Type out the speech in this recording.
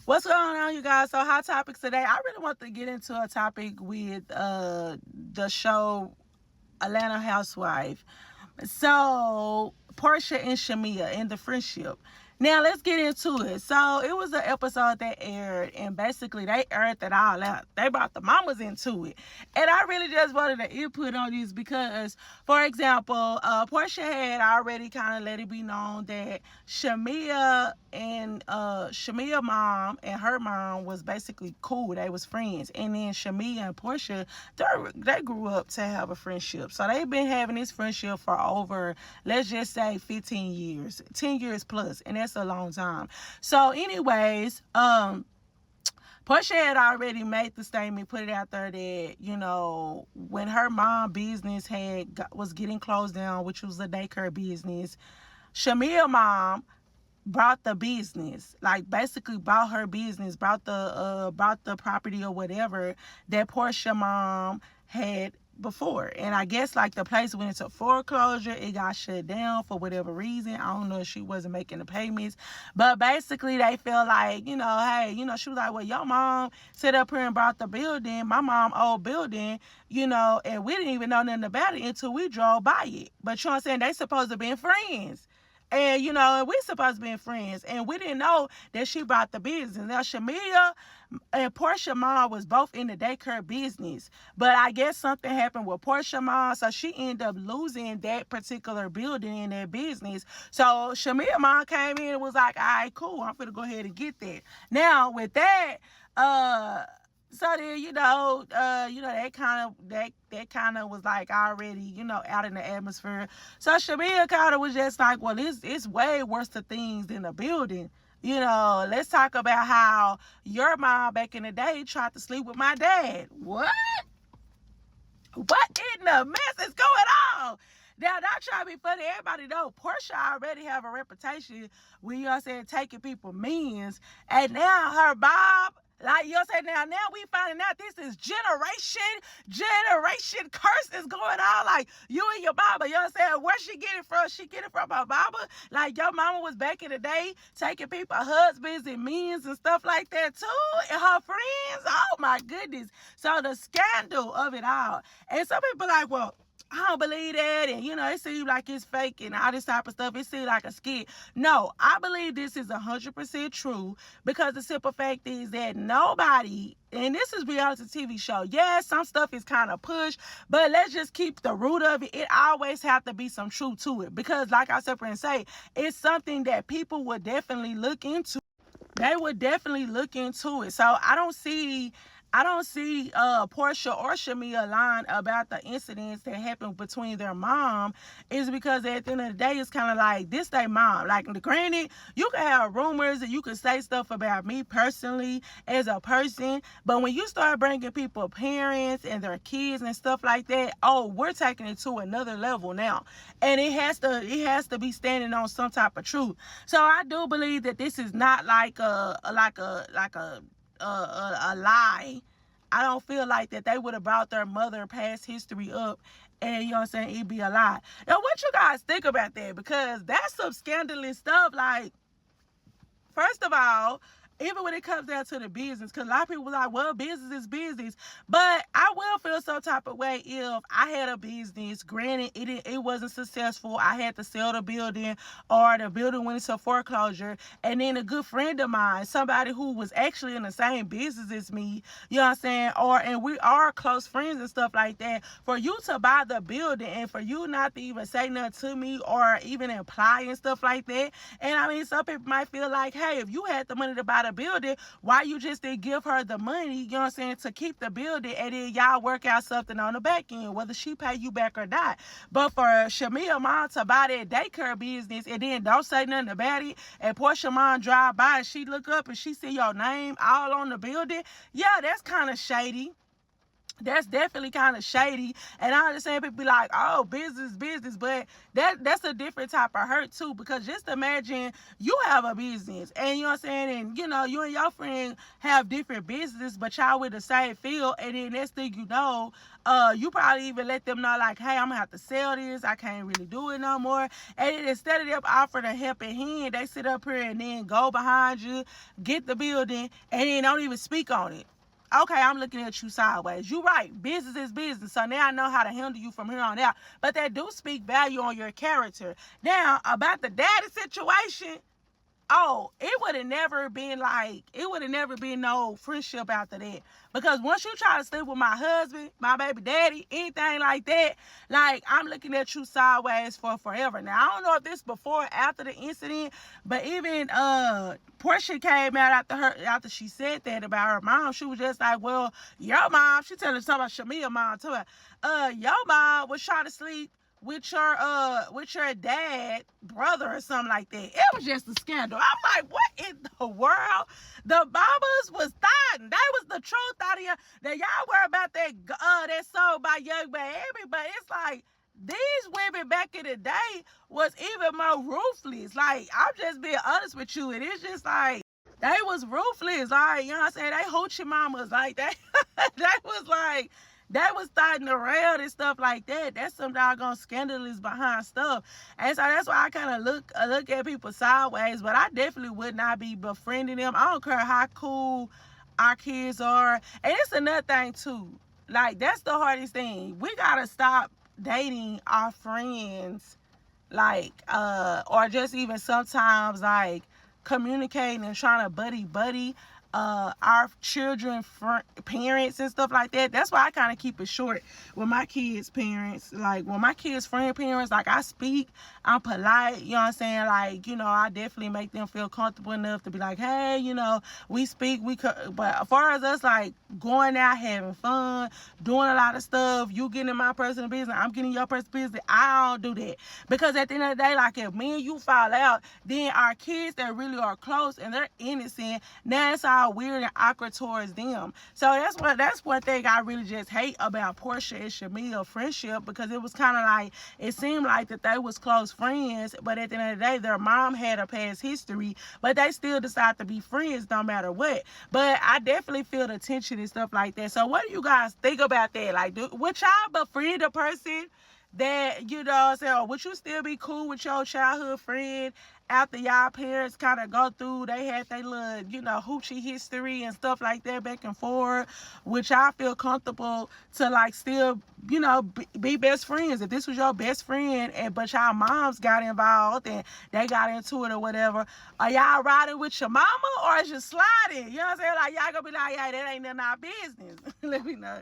What's going on, you guys? So, hot topics today. I really want to get into a topic with the show Atlanta Housewife. So, Portia and Shamea and the friendship. Now, let's get into it. So, it was an episode that aired, and basically, they aired that all out. They brought the mamas into it. And I really just wanted to input on this because, for example, Portia had already kind of let it be known that Shamea mom and her mom was basically cool. They was friends. And then Shamea and Portia, they grew up to have a friendship. So they've been having this friendship for over, let's just say 15 years, 10 years plus. And that's a long time. So anyways, Portia had already made the statement, put it out there that, when her mom business was getting closed down, which was a daycare business, Shamea mom brought the business, like basically bought her business, brought the property or whatever that Portia mom had before. And I guess like the place went into foreclosure, it got shut down for whatever reason. I don't know if she wasn't making the payments, but basically they feel like, hey, she was like, well, your mom set up here and bought the building, my mom old building, and we didn't even know nothing about it until we drove by it. But you know what I'm saying, they supposed to be friends. And, we supposed to be friends. And we didn't know that she bought the business. Now, Shamea and Portia mom was both in the daycare business. But I guess something happened with Portia mom. So she ended up losing that particular building in that business. So Shamea mom came in and was like, all right, cool. I'm going to go ahead and get that. Now, with that, so then, that kind of was like already, out in the atmosphere. So Shamea kind of was just like, well, it's way worse to things than the building. Let's talk about how your mom back in the day tried to sleep with my dad. What? What in the mess is going on? Now, not trying to be funny. Everybody know Portia already have a reputation when taking people means. And now her Bob, like now we finding out this is generation curse is going on. Like you and your mama, where she get it from? She get it from her mama. Like your mama was back in the day taking people husbands and means and stuff like that too, and her friends. Oh my goodness. So the scandal of it all. And some people like, well, I don't believe that, and it seems like it's fake and all this type of stuff. It seems like a skit. No, I believe this is 100% true because the simple fact is that nobody, and this is reality TV show. Yes, some stuff is kind of pushed, but let's just keep the root of it. It always have to be some truth to it because, like I said and say, it's something that people would definitely look into. They would definitely look into it. So I don't see Portia or Shamea lying about the incidents that happened between their mom. Is because at the end of the day, it's kind of like this their mom. Like, granted, you can have rumors and you can say stuff about me personally as a person, but when you start bringing people parents and their kids and stuff like that, oh, we're taking it to another level now, and it has to be standing on some type of truth. So I do believe that this is not like a lie. I don't feel like that they would have brought their mother past history up and it'd be a lie. Now what you guys think about that? Because that's some scandalous stuff. Like, first of all, even when it comes down to the business, because a lot of people are like, well, business is business. But I will feel some type of way if I had a business, granted, it wasn't successful, I had to sell the building, or the building went into foreclosure, and then a good friend of mine, somebody who was actually in the same business as me, and we are close friends and stuff like that, for you to buy the building and for you not to even say nothing to me or even imply and stuff like that. And some people might feel like, hey, if you had the money to buy the building, why you just didn't give her the money, to keep the building, and then y'all work out something on the back end, whether she pay you back or not. But for Shamea mom to buy that daycare business and then don't say nothing about it, and Portia mom drive by and she look up and she see your name all on the building, yeah, that's kind of shady. that's definitely kind of shady. And I understand people be like, oh, business, but that's a different type of hurt too. Because just imagine you have a business, and you know what I'm saying, and you know, you and your friend have different businesses, but y'all with the same field, and then next thing you know, you probably even let them know like, hey, I'm gonna have to sell this, I can't really do it no more. And then instead of them offering a helping hand, they sit up here and then go behind you, get the building, and then don't even speak on it. Okay, I'm looking at you sideways. You right. Business is business. So now I know how to handle you from here on out. But they do speak value on your character. Now, about the daddy situation, oh, it would have never been no friendship after that. Because once you try to sleep with my husband, my baby daddy, anything like that, like, I'm looking at you sideways for forever. Now, I don't know if this before or after the incident, but even Portia came out after she said that about her mom. She was just like, well, your mom, she telling us about Shamia mom too. Your mom was trying to sleep with your dad brother or something like that. It was just a scandal. I'm like, what in the world? The mamas was thotting. That was the truth out here. That y'all worry about that song by Young Baby, but it's like, these women back in the day was even more ruthless. Like, I'm just being honest with you. And it's just like, they was ruthless. Like, you know what I'm saying? They hoochie mamas. Like, they was starting around and stuff like that. That's some doggone scandalous behind stuff. And so that's why I kind of look at people sideways. But I definitely would not be befriending them. I don't care how cool our kids are. And it's another thing, too. Like, that's the hardest thing. We got to stop dating our friends, like, or just even sometimes, like, communicating and trying to buddy our children parents and stuff like that. That's why I kind of keep it short with my kids' parents. Like, when my kids' friend parents, like, I speak, I'm polite, you know what I'm saying? Like, you know, I definitely make them feel comfortable enough to be like, hey, you know, we speak, but as far as us, like, going out, having fun, doing a lot of stuff, you getting in my personal business, I'm getting your personal business, I don't do that. Because at the end of the day, like, if me and you fall out, then our kids that really are close and they're innocent, now it's all weird and awkward towards them. So that's one thing I really just hate about Portia and Shamia friendship, because it was kind of like, it seemed like that they was close friends, but at the end of the day, their mom had a past history, but they still decide to be friends no matter what. But I definitely feel the tension and stuff like that. So what do you guys think about that? Like, would y'all befriend a person that, you know, say, or would you still be cool with your childhood friend after y'all parents kind of go through, they had their little, you know, hoochie history and stuff like that back and forth? Would y'all feel comfortable to, like, still, you know, be best friends? If this was your best friend, but y'all moms got involved and they got into it or whatever, are y'all riding with your mama, or is you sliding? You know what I'm saying? Like, y'all gonna be like, yeah, that ain't none of our business. Let me know.